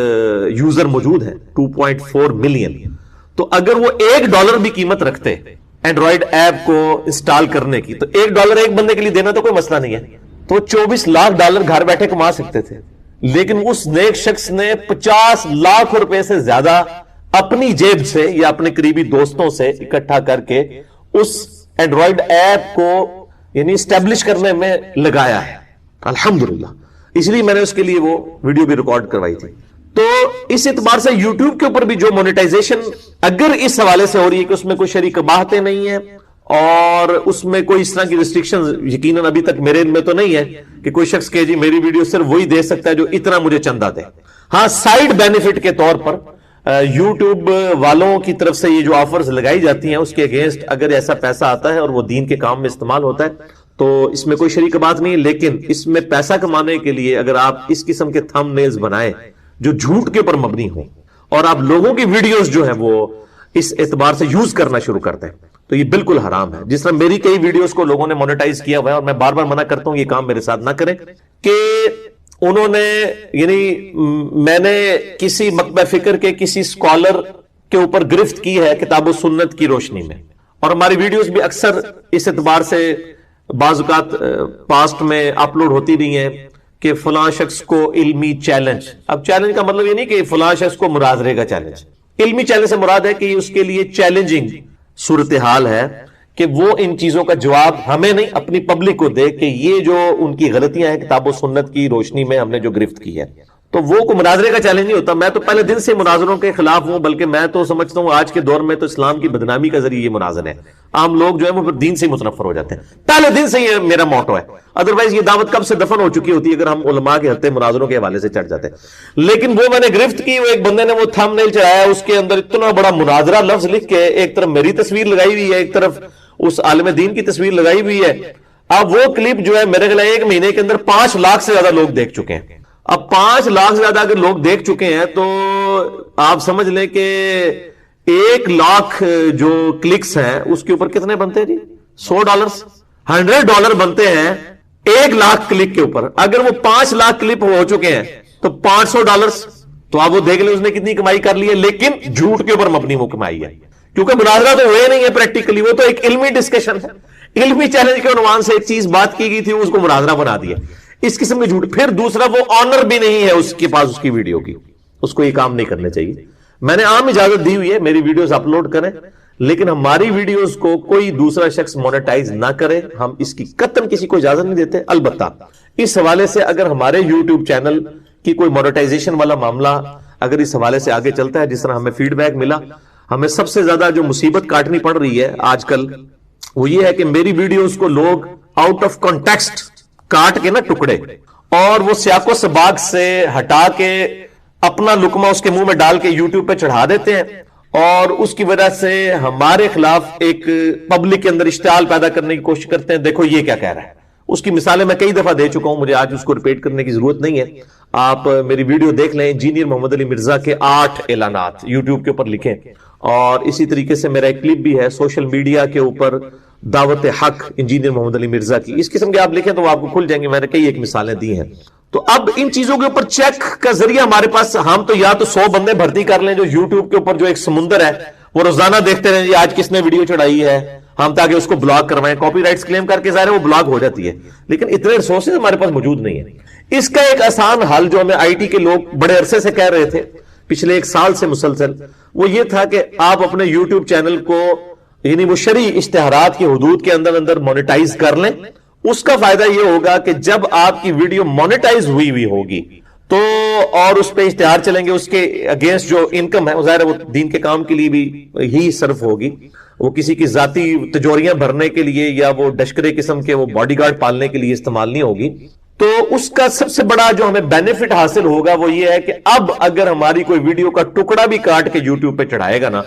یوزر موجود ہیں, 2.4 ملین. تو اگر وہ $1 بھی قیمت رکھتے اینڈرائیڈ ایپ کو انسٹال کرنے کی تو $1 ایک بندے کے لیے دینا تو کوئی مسئلہ نہیں ہے, تو $24 لاکھ گھر بیٹھے کما سکتے تھے. لیکن اس نیک شخص نے 50 لاکھ روپے سے زیادہ اپنی جیب سے یا اپنے قریبی دوستوں سے اکٹھا کر کے اس اینڈرائیڈ ایپ کو یعنی اسٹیبلش کرنے میں لگایا ہے الحمدللہ. اس لیے میں نے اس کے لیے وہ ویڈیو بھی ریکارڈ کروائی تھی. تو اس اعتبار سے یوٹیوب کے اوپر بھی جو مونیٹائزیشن اگر اس حوالے سے ہو رہی ہے کہ اس میں کوئی شرعی قباحتیں نہیں ہیں اور اس میں کوئی اس طرح کی ریسٹرکشن یقیناً ابھی تک میرے علم میں تو نہیں ہے کہ کوئی شخص کہ جی میری ویڈیو صرف وہی دے سکتا ہے جو اتنا مجھے چندہ دے. ہاں سائیڈ بینیفٹ کے طور پر یوٹیوب والوں کی طرف سے یہ جو آفرز لگائی جاتی ہیں اس کے اگینسٹ اگر ایسا پیسہ آتا ہے اور وہ دین کے کام میں استعمال ہوتا ہے تو اس میں کوئی شریک بات نہیں ہے. لیکن اس میں پیسہ کمانے کے لیے اگر آپ اس قسم کے تھم نیلز بنائیں جو جھوٹ کے اوپر مبنی ہوں اور آپ لوگوں کی ویڈیوز جو ہیں وہ اس اعتبار سے یوز کرنا شروع کرتے ہیں تو یہ بالکل حرام ہے. جس طرح میری کئی ویڈیوز کو لوگوں نے مونیٹائز کیا ہوا ہے اور میں بار بار منع کرتا ہوں یہ کام میرے ساتھ نہ کریں کہ انہوں نے یعنی میں نے کسی مکتبہ فکر کے کسی اسکالر کے اوپر گرفت کی ہے کتاب و سنت کی روشنی میں, اور ہماری ویڈیوز بھی اکثر اس اعتبار سے بعض اوقات پاسٹ میں اپلوڈ ہوتی رہی ہیں کہ فلاں شخص کو علمی چیلنج. اب چیلنج کا مطلب یہ نہیں کہ فلاں شخص کو مناظرے کا چیلنج, علمی چیلنج سے مراد ہے کہ اس کے لیے چیلنجنگ صورتحال ہے کہ وہ ان چیزوں کا جواب ہمیں نہیں اپنی پبلک کو دے کہ یہ جو ان کی غلطیاں ہیں کتاب و سنت کی روشنی میں ہم نے جو گرفت کی ہے. تو وہ کو مناظرے کا چیلنج نہیں ہوتا. میں تو پہلے دن سے مناظروں کے خلاف ہوں, بلکہ میں تو سمجھتا ہوں آج کے دور میں تو اسلام کی بدنامی کا ذریعہ یہ مناظرے ہیں. عام لوگ جو ہے وہ پھر دین سے متنفر ہو جاتے ہیں. پہلے دن سے یہ میرا موٹو ہے, ادروائز یہ دعوت کب سے دفن ہو چکی ہوتی ہے اگر ہم علماء کے ہتھے مناظروں کے حوالے سے چڑھ جاتے ہیں. لیکن وہ میں نے گرفت کی, وہ ایک بندے نے وہ تھم نیل چڑھایا, اس کے اندر اتنا بڑا مناظرہ لفظ لکھ کے ایک طرف میری تصویر لگائی ہوئی ہے, ایک طرف اس عالم دین کی تصویر لگائی ہوئی ہے. اب وہ کلپ جو ہے میرے خیال ایک مہینے کے اندر 5 لاکھ سے زیادہ لوگ دیکھ چکے ہیں. اب 5 لاکھ سے زیادہ اگر لوگ دیکھ چکے ہیں تو آپ سمجھ لیں کہ 1 لاکھ جو کلکس ہیں اس کے اوپر کتنے بنتے ہیں جی؟ $100 $100 بنتے ہیں 1 لاکھ کلک کے اوپر. اگر وہ 5 لاکھ کلپ ہو چکے ہیں تو $500, تو آپ وہ دیکھ لیں اس نے کتنی کمائی کر لی ہے. لیکن جھوٹ کے اوپر مبنی وہ کمائی ہے, کیونکہ مناظرہ تو ہوئے نہیں ہے پریکٹیکلی, وہ تو ایک علمی ڈسکشن ہے. علمی چیلنج کے عنوان سے ایک چیز بات کی گئی تھی, اس کو مناظرہ بنا دیا. اس قسم کے جھوٹ. پھر دوسرا وہ آنر بھی نہیں ہے اس کے پاس اس کی ویڈیو کی, اس کو یہ کام نہیں کرنے چاہیے. میں نے عام اجازت دی ہوئی ہے میری ویڈیوز اپلوڈ کریں, لیکن ہماری ویڈیوز کو کوئی دوسرا شخص مونیٹائز نہ کرے, ہم اس کی قطعاً کسی کو اجازت نہیں دیتے. البتہ اس حوالے سے اگر ہمارے یوٹیوب چینل کی کوئی مونیٹائزیشن والا معاملہ اگر اس حوالے سے آگے چلتا ہے, جس طرح ہمیں فیڈ بیک ملا, ہمیں سب سے زیادہ جو مصیبت کاٹنی پڑ رہی ہے آج کل وہ یہ ہے کہ میری ویڈیوز کو لوگ آؤٹ آف کانٹیکسٹ کاٹ کے نا ٹکڑے اور وہ سیاق و سباق سے ہٹا کے اپنا لقمہ اس کے منہ میں ڈال کے یوٹیوب پہ چڑھا دیتے ہیں, اور اس کی وجہ سے ہمارے خلاف ایک پبلک کے اندر اشتعال پیدا کرنے کی کوشش کرتے ہیں. دیکھو یہ کیا کہہ رہا ہے. اس کی مثالیں میں کئی دفعہ دے چکا ہوں, مجھے آج اس کو ریپیٹ کرنے کی ضرورت نہیں ہے. آپ میری ویڈیو دیکھ لیں, انجینئر محمد علی مرزا کے 8 اعلانات یوٹیوب کے اوپر لکھیں, اور اسی طریقے سے میرا ایک کلپ بھی ہے سوشل میڈیا کے اوپر دعوت حق انجینئر محمد علی مرزا کی. اس قسم کے آپ لکھیں تو وہ آپ کو کھل جائیں گے, میں نے کئی ایک مثالیں دی ہیں. تو اب ان چیزوں کے اوپر چیک کا ذریعہ ہمارے پاس, ہم تو یا تو 100 بندے بھرتی کر لیں جو یوٹیوب کے اوپر جو ایک سمندر ہے وہ روزانہ دیکھتے رہیں جی آج کس نے ویڈیو چڑھائی ہے, ہم تاکہ اس کو بلاک کروائیں, کاپی رائٹس کلیم کر کے ظاہر ہے وہ بلاک ہو جاتی ہے. لیکن اتنے ریسورسز ہمارے پاس موجود نہیں ہے. اس کا ایک آسان حل جو ہمیں آئی ٹی کے لوگ بڑے عرصے سے کہہ رہے تھے, پچھلے 1 سال سے مسلسل, وہ یہ تھا کہ آپ اپنے یوٹیوب چینل کو یعنی وہ شرعی اشتہارات کی حدود کے اندر مونیٹائز کر لیں. اس کا فائدہ یہ ہوگا کہ جب آپ کی ویڈیو مونیٹائز ہوئی ہوگی تو اور اس پہ اشتہار چلیں گے, اس کے اگینسٹ جو انکم ہے ظاہر ہے وہ دین کے کام کے لیے بھی ہی صرف ہوگی, وہ کسی کی ذاتی تجوریاں بھرنے کے لیے یا وہ ڈشکرے قسم کے وہ باڈی گارڈ پالنے کے لیے استعمال نہیں ہوگی. تو اس کا سب سے بڑا جو ہمیں بینیفٹ حاصل ہوگا وہ یہ ہے کہ اب اگر ہماری کوئی ویڈیو کا ٹکڑا بھی کاٹ کے یوٹیوب پہ چڑھائے گا نا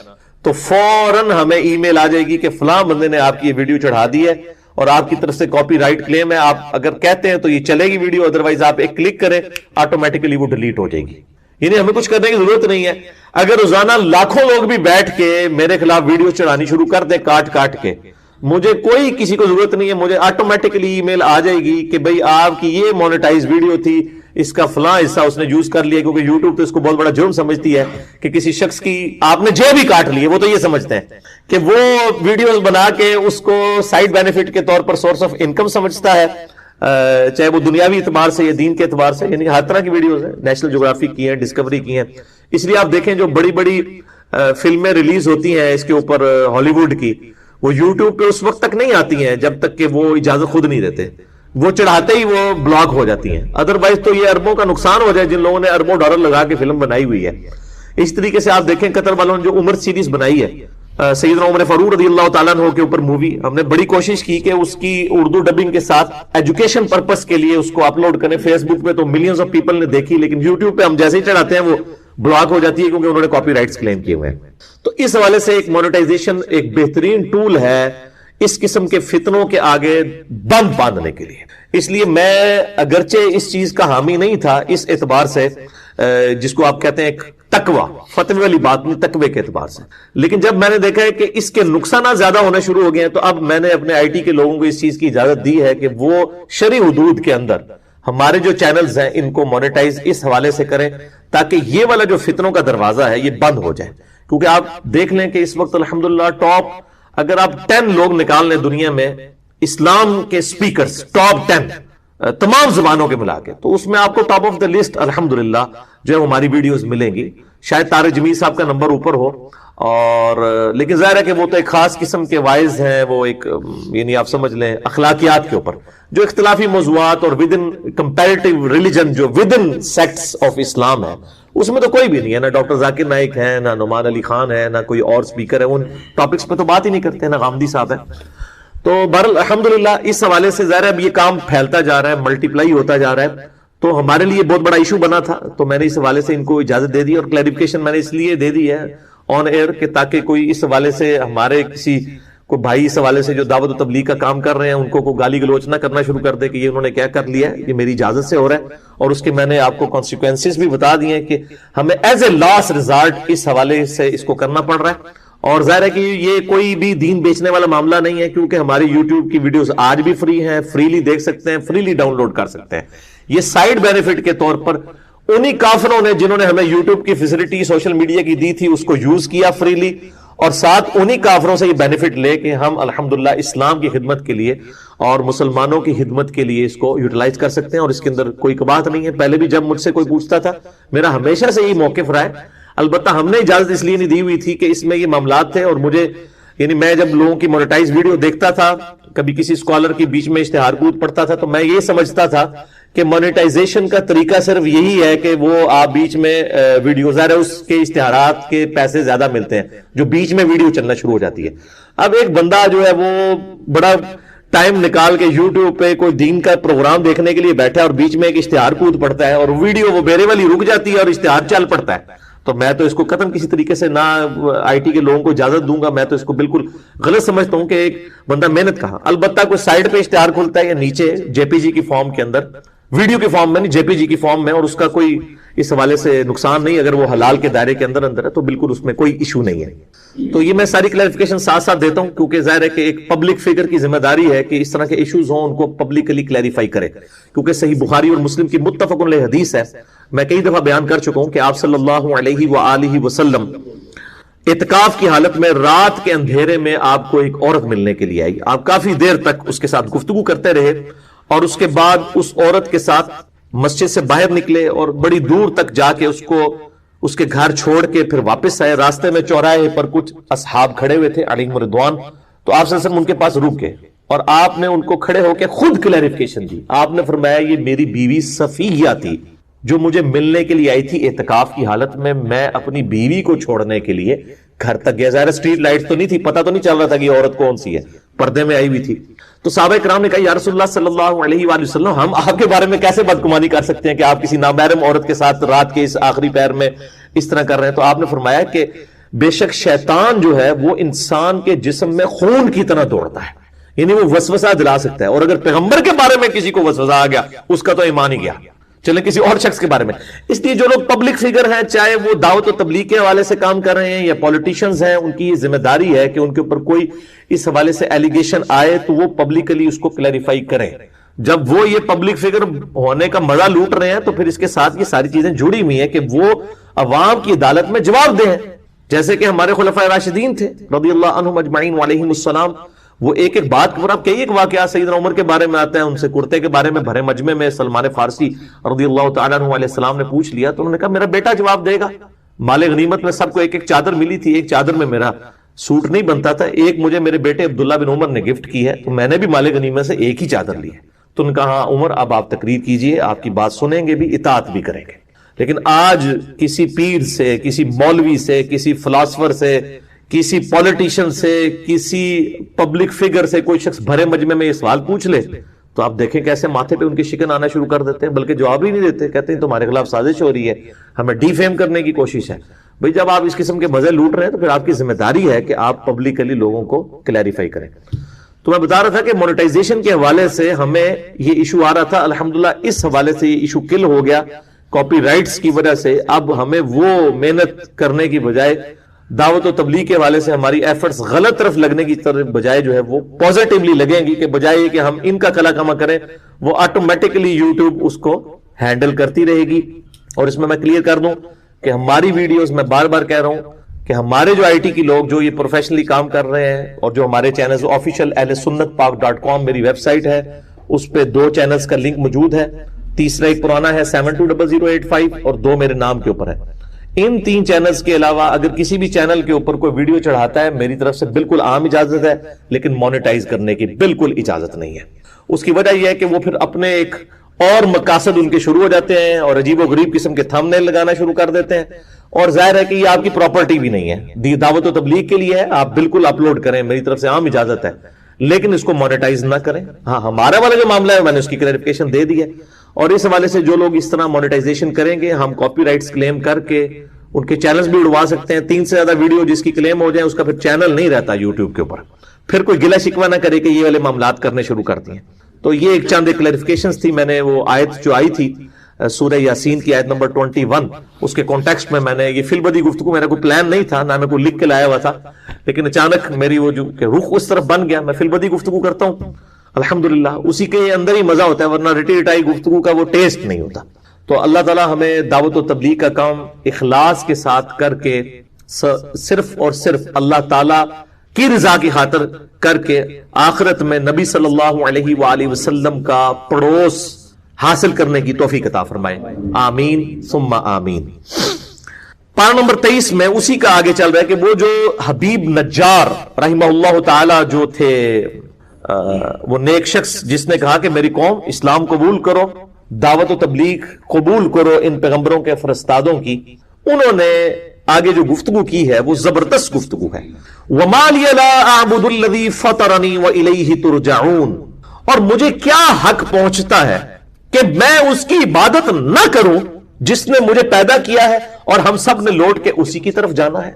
تو فوراً ہمیں ای میل آ جائے گی کہ فلاں بندے نے آپ کی یہ ویڈیو چڑھا دی ہے اور آپ کی طرف سے کاپی رائٹ کلیم ہے, آپ اگر کہتے ہیں تو یہ چلے گی ویڈیو, ادروائز آپ ایک کلک کریں آٹومیٹکلی وہ ڈیلیٹ ہو جائے گی. یعنی ہمیں کچھ کرنے کی ضرورت نہیں ہے. اگر روزانہ لاکھوں لوگ بھی بیٹھ کے میرے خلاف ویڈیو چڑھانی شروع کر دیں کاٹ کے, مجھے کوئی کسی کو ضرورت نہیں ہے, مجھے آٹومیٹکلی ای میل آ جائے گی کہ بھئی آپ کی یہ مونیٹائز ویڈیو تھی, اس کا فلاں حصہ اس نے یوز کر لیا, کیونکہ یوٹیوب تو اس کو بہت بڑا جرم سمجھتی ہے کہ کسی شخص کی آپ نے جیب بھی کاٹ لی ہے. وہ تو یہ سمجھتے ہیں کہ وہ ویڈیوز بنا کے اس کو سائیڈ بینیفٹ کے طور پر سورس آف انکم سمجھتا ہے, چاہے وہ دنیاوی اعتبار سے یا دین کے اعتبار سے. یعنی ہر طرح کی ویڈیوز ہیں, نیشنل جیوگرافک کی ہیں, ڈسکوری کی ہیں. اس لیے آپ دیکھیں جو بڑی بڑی فلمیں ریلیز ہوتی ہیں اس کے اوپر ہالی ووڈ کی, وہ یوٹیوب پہ اس وقت تک نہیں آتی ہیں جب تک کہ وہ اجازت خود نہیں دیتے, وہ چڑھاتے ہی وہ بلاک ہو جاتی ہیں. ادروائز تو یہ اربوں کا نقصان ہو جائے جن لوگوں نے اربوں ڈالر لگا کے فلم بنائی ہوئی ہے. اس طریقے سے آپ دیکھیں قطر والوں نے جو عمر سیریز بنائی ہے, سیدنا عمر فاروق رضی اللہ تعالیٰ عنہ کے اوپر مووی, ہم نے بڑی کوشش کی کہ اس کی اردو ڈبنگ کے ساتھ ایجوکیشن پرپس کے لیے اس کو اپلوڈ کریں. فیس بک پہ تو ملینز آف پیپل نے دیکھی, لیکن یوٹیوب پہ ہم جیسے ہی چڑھاتے ہیں وہ بلاک ہو جاتی ہے کیونکہ انہوں نے کاپی رائٹس کلیم کیے ہوئے ہیں. تو اس حوالے سے ایک مونیٹائزیشن ایک بہترین ٹول ہے اس قسم کے فتنوں کے آگے بند باندھنے کے لیے. اس لیے میں اگرچہ اس چیز کا حامی نہیں تھا اس اعتبار سے, جس کو آپ کہتے ہیں ایک تقوی، فتوی والی بات نہیں، تقوی کے اعتبار سے. لیکن جب میں نے دیکھا ہے کہ اس کے نقصانات زیادہ ہونے شروع ہو گئے ہیں تو اب میں نے اپنے آئی ٹی کے لوگوں کو اس چیز کی اجازت دی ہے کہ وہ شرعی حدود کے اندر ہمارے جو چینلز ہیں ان کو مونیٹائز اس حوالے سے کریں تاکہ یہ والا جو فتنوں کا دروازہ ہے یہ بند ہو جائے. کیونکہ آپ دیکھ لیں کہ اس وقت الحمدللہ ٹاپ، اگر آپ 10 لوگ نکال لیں دنیا میں اسلام کے سپیکرز، ٹاپ 10 تمام زبانوں کے ملا کے، تو اس میں آپ کو ٹاپ آف دا لسٹ الحمدللہ جو ہے ہماری ویڈیوز ملیں گی. شاید طارق جمیل صاحب کا نمبر اوپر ہو، اور لیکن ظاہر ہے کہ وہ تو ایک خاص قسم کے وائز ہیں، وہ ایک یعنی آپ سمجھ لیں اخلاقیات کے اوپر جو اختلافی موضوعات اور ودن کمپیریٹیو ریلیجن جو ودن سیکٹس آف اسلام ہے اس میں تو کوئی بھی نہیں ہے. نہ ڈاکٹر ذاکر نائک ہے، نہ نعمان علی خان ہے، نہ کوئی اور سپیکر ہے، ان ٹاپکس پہ تو بات ہی نہیں کرتے، نہ غامدی صاحب ہے. تو بہرحال الحمدللہ اس حوالے سے ظاہر ہے اب یہ کام پھیلتا جا رہا ہے، ملٹی پلائی ہوتا جا رہا ہے. تو ہمارے لیے بہت بڑا ایشو بنا تھا، تو میں نے اس حوالے سے ان کو اجازت دے دی، اور کلیریفیکیشن میں نے اس لیے دے دی ہے آن ایئر کہ تاکہ کوئی اس حوالے سے ہمارے کسی کو بھائی اس حوالے سے جو دعوت و تبلیغ کا کام کر رہے ہیں ان کو گالی گلوچ نہ کرنا شروع کر دے کہ یہ انہوں نے کیا کر لیا ہے، یہ میری اجازت سے ہو رہا ہے. اور اس کے میں نے آپ کو کانسیکوینسز بھی بتا دیے ہیں کہ ہمیں ایز اے لاسٹ ریزالٹ اس حوالے سے اس کو کرنا پڑ رہا ہے. اور ظاہر ہے کہ یہ کوئی بھی دین بیچنے والا معاملہ نہیں ہے، کیونکہ ہماری یوٹیوب کی ویڈیوز آج بھی فری ہیں، فریلی دیکھ سکتے ہیں، فریلی ڈاؤن لوڈ کر سکتے ہیں. یہ سائیڈ بینیفٹ کے طور پر انہی کافروں نے جنہوں نے ہمیں یوٹیوب کی فیسلٹی سوشل میڈیا کی دی تھی اس کو یوز کیا فریلی، اور ساتھ انہی کافروں سے یہ بینیفٹ لے کہ ہم الحمدللہ اسلام کی خدمت کے لیے اور مسلمانوں کی خدمت کے لیے اس کو یوٹیلائز کر سکتے ہیں. اور اس کے اندر کوئی کباہت نہیں ہے. پہلے بھی جب مجھ سے کوئی پوچھتا تھا میرا ہمیشہ سے یہ موقف رہا ہے. البتہ ہم نے اجازت اس لیے نہیں دی ہوئی تھی کہ اس میں یہ معاملات تھے، اور مجھے یعنی میں جب لوگوں کی مونیٹائز ویڈیو دیکھتا تھا، کبھی کسی اسکالر کی بیچ میں اشتہار کود پڑتا تھا، تو میں یہ سمجھتا تھا کہ مونیٹائزیشن کا طریقہ صرف یہی ہے کہ وہ آپ بیچ میں ویڈیو ظاہر ہے اس کے اشتہارات کے پیسے زیادہ ملتے ہیں جو بیچ میں ویڈیو چلنا شروع ہو جاتی ہے. اب ایک بندہ جو ہے وہ بڑا ٹائم نکال کے یوٹیوب پہ کوئی دین کا پروگرام دیکھنے کے لیے بیٹھا ہے اور بیچ میں ایک اشتہار کود پڑتا ہے اور ویڈیو وہ بیرے والی رک جاتی ہے اور اشتہار چل پڑتا ہے. تو میں تو اس کو قطعاً کسی طریقے سے نہ آئی ٹی کے لوگوں کو اجازت دوں گا. میں تو اس کو بالکل غلط سمجھتا ہوں کہ ایک بندہ محنت کہاں، البتہ کوئی سائڈ پہ اشتہار کھلتا ہے یا نیچے جے پی جی کی فارم کے اندر، ویڈیو کی فارم میں نہیں، جے پی جی کی فارم میں، اور اس کا کوئی اس حوالے سے نقصان نہیں، اگر وہ حلال کے دائرے کے اندر ہے تو بالکل اس میں کوئی ایشو نہیں ہے. تو یہ میں ساری کلیریفیکیشن ساتھ ساتھ دیتا ہوں کیونکہ ظاہر ہے کہ ایک پبلک فگر کی ذمہ داری ہے کہ اس طرح کے ایشوز ہوں ان کو پبلکلی کلیریفائی کرے، کیونکہ صحیح بخاری اور مسلم کی متفق علیہ حدیث ہے. میں کئی دفعہ بیان کر چکا ہوں کہ آپ صلی اللہ علیہ وآلہ وسلم اعتکاف کی حالت میں رات کے اندھیرے میں آپ کو ایک عورت ملنے کے لیے آئی. آپ کافی دیر تک اس کے ساتھ گفتگو کرتے رہے اور اس کے بعد اس عورت کے ساتھ مسجد سے باہر نکلے اور بڑی دور تک جا کے اس کو اس کے گھر چھوڑ کے پھر واپس آئے. راستے میں چوراہے پر کچھ اصحاب کھڑے ہوئے تھے علیہم رضوان، تو آپ صلی اللہ علیہ وسلم ان کے پاس رک گئے اور آپ نے ان کو کھڑے ہو کے خود کلیریفیکیشن دی. آپ نے فرمایا یہ میری بیوی صفیہ تھی جو مجھے ملنے کے لیے آئی تھی اعتکاف کی حالت میں. میں اپنی بیوی کو چھوڑنے کے لیے گھر تک گیا. ظاہر اسٹریٹ لائٹ تو نہیں تھی، پتہ تو نہیں چل رہا تھا کہ یہ عورت کون سی ہے، پردے میں آئی ہوئی تھی. تو صحابہ کرام نے کہا یا رسول اللہ صلی اللہ علیہ وآلہ وسلم ہم آپ کے بارے میں کیسے بدگمانی کر سکتے ہیں کہ آپ کسی نامحرم عورت کے ساتھ رات کے اس آخری پہر میں اس طرح کر رہے ہیں. تو آپ نے فرمایا کہ بے شک شیطان جو ہے وہ انسان کے جسم میں خون کی طرح دوڑتا ہے، یعنی وہ وسوسہ دلا سکتا ہے، اور اگر پیغمبر کے بارے میں کسی کو وسوسہ آ گیا اس کا تو ایمان ہی گیا. چلیں کسی اور شخص کے بارے میں. اس لیے جو لوگ پبلک فگر ہیں چاہے وہ دعوت و تبلیغ کے حوالے سے کام کر رہے ہیں یا پولیٹیشنز ہیں، ان کی یہ ذمہ داری ہے کہ ان کے اوپر کوئی اس حوالے سے ایلیگیشن آئے تو وہ پبلکلی اس کو کلیریفائی کریں. جب وہ یہ پبلک فگر ہونے کا مزہ لوٹ رہے ہیں تو پھر اس کے ساتھ یہ ساری چیزیں جڑی ہوئی ہیں کہ وہ عوام کی عدالت میں جواب دیں، جیسے کہ ہمارے خلفائے راشدین تھے رضی اللہ عنہم اجمعین وعلیہم السلام. وہ ایک ایک بات پر آپ کئی ایک واقعات سیدنا عمر کے بارے میں آتے ہیں، ان سے کرتے کے بارے میں بھرے مجمع میں سلمان فارسی رضی اللہ تعالیٰ عنہ علیہ السلام نے پوچھ لیا تو انہوں نے کہا میرا بیٹا جواب دے گا. مال غنیمت میں سب کو ایک ایک چادر ملی تھی، ایک چادر میں میرا سوٹ نہیں بنتا تھا، ایک مجھے میرے بیٹے عبداللہ بن عمر نے گفٹ کی ہے تو میں نے بھی مال غنیمت سے ایک ہی چادر لی ہے. تو انہوں نے کہا ہاں عمر اب آپ تقریر کیجئے، آپ کی بات سنیں گے بھی، اطاعت بھی کریں گے. لیکن آج کسی پیر سے، کسی مولوی سے، کسی فلاسفر سے، کسی پولیٹیشین سے، کسی پبلک فگر سے کوئی شخص بھرے مجمع میں یہ سوال پوچھ لے تو آپ دیکھیں کیسے ماتھے پہ ان کی شکن آنا شروع کر دیتے ہیں، بلکہ جواب ہی نہیں دیتے، کہتے ہیں تمہارے خلاف سازش ہو رہی ہے، ہمیں ڈی فیم کرنے کی کوشش ہے. بھئی جب آپ اس قسم کے مزے لوٹ رہے ہیں تو پھر آپ کی ذمہ داری ہے کہ آپ پبلکلی لوگوں کو کلیریفائی کریں. تو میں بتا رہا تھا کہ مونیٹائزیشن کے حوالے سے ہمیں یہ ایشو آ رہا تھا، الحمدللہ اس حوالے سے یہ ایشو کل ہو گیا. کاپی رائٹس کی وجہ سے اب ہمیں وہ محنت کرنے کی بجائے دعوت و تبلیغ کے حوالے سے ہماری ایفرٹس غلط طرف لگنے کی طرف بجائے جو ہے وہ پوزیٹیولی لگیں گی، کہ بجائے کہ ہم ان کا کلا کما کریں وہ آٹومیٹکلی یوٹیوب اس کو ہینڈل کرتی رہے گی۔ اور اس میں کلیئر کر دوں کہ ہماری ویڈیوز، میں بار بار کہہ رہا ہوں کہ ہمارے جو آئی ٹی کی لوگ جو یہ پروفیشنلی کام کر رہے ہیں، اور جو ہمارے چینلز آفیشیل اہل سنت پاک .com میری ویب سائٹ ہے، اس پہ 2 چینلز کا لنک موجود ہے، تیسرا ایک پرانا ہے 720085 اور 2 میرے نام کے اوپر ہے۔ ان 3 چینلز کے علاوہ اگر کسی بھی چینل کے اوپر کوئی ویڈیو چڑھاتا ہے، میری طرف سے بالکل عام اجازت ہے، لیکن مونیٹائز کرنے کی بالکل اجازت نہیں ہے۔ اس کی وجہ یہ ہے کہ وہ پھر اپنے ایک اور مقاصد ان کے شروع ہو جاتے ہیں اور عجیب و غریب قسم کے تھمب نیل لگانا شروع کر دیتے ہیں، اور ظاہر ہے کہ یہ آپ کی پراپرٹی بھی نہیں ہے، دعوت و تبلیغ کے لیے ہے، آپ بالکل اپلوڈ کریں، میری طرف سے عام اجازت ہے، لیکن اس کو مونیٹائز نہ کریں۔ ہاں، ہمارا والا جو معاملہ ہے میں نے اس کی کلیریفیکیشن دے دی ہے، اور اس حوالے سے جو لوگ اس طرح مونیٹائزیشن کریں گے، ہم کاپی رائٹس کلیم کر کے ان کے چینلز بھی اڑوا سکتے ہیں۔ 3 سے زیادہ ویڈیو جس کی کلیم ہو جائے اس کا پھر چینل نہیں رہتا یوٹیوب کے اوپر، پھر کوئی گلہ شکوہ نہ کرے کہ یہ والے معاملات کرنے شروع کر دیے۔ تو یہ ایک چند کلیریفیکیشنز تھی، میں نے وہ آیت جو آئی تھی سورہ یاسین کی آیت نمبر 21، اس کے کانٹیکسٹ میں میں نے یہ فی البدی گفتگو، میرا کوئی پلان نہیں تھا، نہ میں کوئی لکھ کے لایا ہوا تھا، لیکن اچانک میری وہ جو کہ رخ اس طرف بن گیا، میں فی البدی گفتگو کرتا ہوں الحمدللہ، اسی کے اندر ہی مزہ ہوتا ہے، ورنہ رٹی رٹائی گفتگو کا وہ ٹیسٹ نہیں ہوتا۔ تو اللہ تعالیٰ ہمیں دعوت و تبلیغ کا کام اخلاص کے ساتھ کر کے، صرف اور صرف اللہ تعالیٰ کی رضا کی خاطر کر کے، آخرت میں نبی صلی اللہ علیہ وآلہ وسلم کا پڑوس حاصل کرنے کی توفیق عطا فرمائے، آمین ثم آمین۔ پارہ نمبر 23 میں اسی کا آگے چل رہا ہے کہ وہ جو حبیب نجار رحمہ اللہ تعالی جو تھے، وہ نیک شخص جس نے کہا کہ میری قوم اسلام قبول کرو، دعوت و تبلیغ قبول کرو ان پیغمبروں کے فرستادوں کی، انہوں نے آگے جو گفتگو کی ہے وہ زبردست گفتگو ہے۔ وَمَا لِيَ لَا أَعْبُدُ الَّذِي فَطَرَنِي وَإِلَيْهِ تُرْجَعُونَ، اور مجھے کیا حق پہنچتا ہے کہ میں اس کی عبادت نہ کروں جس نے مجھے پیدا کیا ہے اور ہم سب نے لوٹ کے اسی کی طرف جانا ہے۔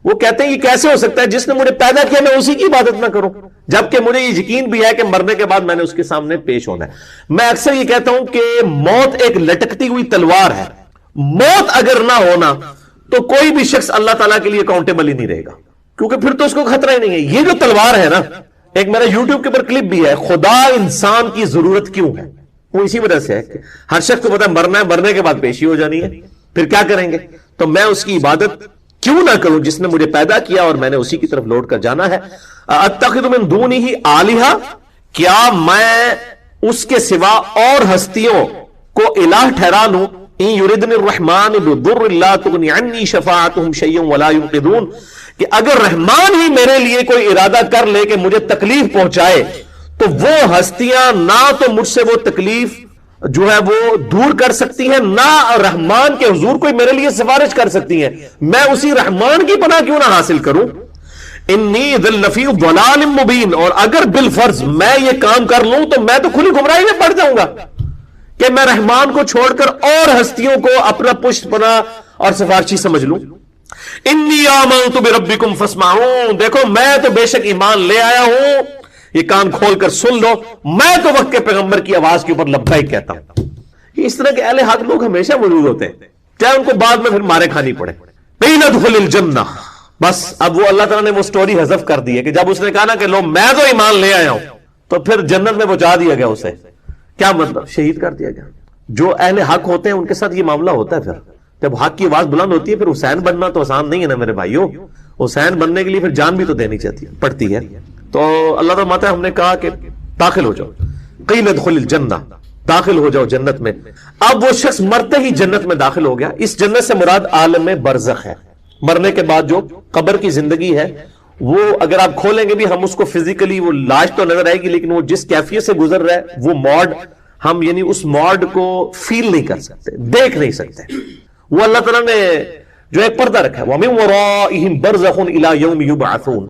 وہ کہتے ہیں یہ کیسے ہو سکتا ہے، جس نے مجھے پیدا کیا میں اسی کی عبادت نہ کروں، جبکہ مجھے یہ یقین بھی ہے کہ مرنے کے بعد میں نے اس کے سامنے پیش ہونا ہے۔ میں اکثر یہ کہتا ہوں کہ موت ایک لٹکتی ہوئی تلوار ہے، موت اگر نہ ہونا تو کوئی بھی شخص اللہ تعالیٰ کے لیے اکاؤنٹیبل ہی نہیں رہے گا، کیونکہ پھر تو اس کو خطرہ ہی نہیں ہے۔ یہ جو تلوار ہے نا، ایک میرا یوٹیوب کے اوپر کلپ بھی ہے، خدا انسان کی ضرورت کیوں ہے، وہ اسی وجہ سے ہے کہ ہر شخص کو پتا ہے مرنا ہے، مرنے کے بعد پیشی ہو جانی ہے، پھر کیا کریں گے، تو میں اس کی عبادت کیوں نہ کروں جس نے مجھے پیدا کیا اور میں نے اسی کی طرف لوٹ کر جانا ہے۔ اتخذ من دونہ آلہہ، کیا میں اس کے سوا اور ہستیوں کو الہ ٹھہرا لوں، ان یردن الرحمن بضر لا تغنی عنی شفاعتهم شیئا ولا ينقذون، کہ اگر رحمان ہی میرے لیے کوئی ارادہ کر لے کہ مجھے تکلیف پہنچائے تو وہ ہستیاں نہ تو مجھ سے وہ تکلیف جو ہے وہ دور کر سکتی ہیں، نہ رحمان کے حضور کوئی میرے لیے سفارش کر سکتی ہیں، میں اسی رحمان کی پناہ کیوں نہ حاصل کروں۔ انی ذل لفی ضلال مبین، اور اگر بالفرض میں یہ کام کر لوں تو میں تو کھلی گمراہی میں پڑ جاؤں گا کہ میں رحمان کو چھوڑ کر اور ہستیوں کو اپنا پشت پناہ اور سفارشی سمجھ لوں۔ انی آمنت بربکم فاسمعون، دیکھو میں تو بے شک ایمان لے آیا ہوں، یہ کان کھول کر سن لو، میں تو وقت کے پیغمبر کی آواز کے اوپر لبیک کہتا ہوں۔ اس طرح کے اہل حق لوگ ہمیشہ موجود ہوتے ہیں، چاہے ان کو بعد میں پھر مارے کھانی پڑے۔ قیل ادخل الجنہ، بس اب وہ اللہ تعالیٰ نے وہ سٹوری حذف کر دی ہے کہ جب اس نے کہا نا کہ لو میں تو ایمان لے آیا ہوں، تو پھر جنت میں پہنچا دیا گیا اسے، کیا مطلب، شہید کر دیا گیا۔ جو اہل حق ہوتے ہیں ان کے ساتھ یہ معاملہ ہوتا ہے، پھر جب حق کی آواز بلند ہوتی ہے پھر حسین بننا تو آسان نہیں ہے نا میرے بھائیو، حسین بننے کے لیے پھر جان بھی تو دینی پڑتی ہے۔ تو اللہ تعالیٰ ماتا ہم نے کہا کہ داخل ہو جاؤ، قیل ادخل الجنہ، داخل ہو جاؤ جنت میں۔ اب وہ شخص مرتے ہی جنت میں داخل ہو گیا۔ اس جنت سے مراد عالم برزخ ہے، مرنے کے بعد جو قبر کی زندگی ہے، وہ اگر آپ کھولیں گے بھی ہم اس کو فزیکلی وہ لاش تو نظر آئے گی، لیکن وہ جس کیفیت سے گزر رہا ہے وہ موڈ ہم یعنی اس موڈ کو فیل نہیں کر سکتے، دیکھ نہیں سکتے۔ وہ اللہ تعالیٰ نے جو ایک پردہ رکھا ہے، وَمِن وَرَائِهِمْ بَرْزَخٌ إِلَى يَوْمِ يُبْعَثُونَ،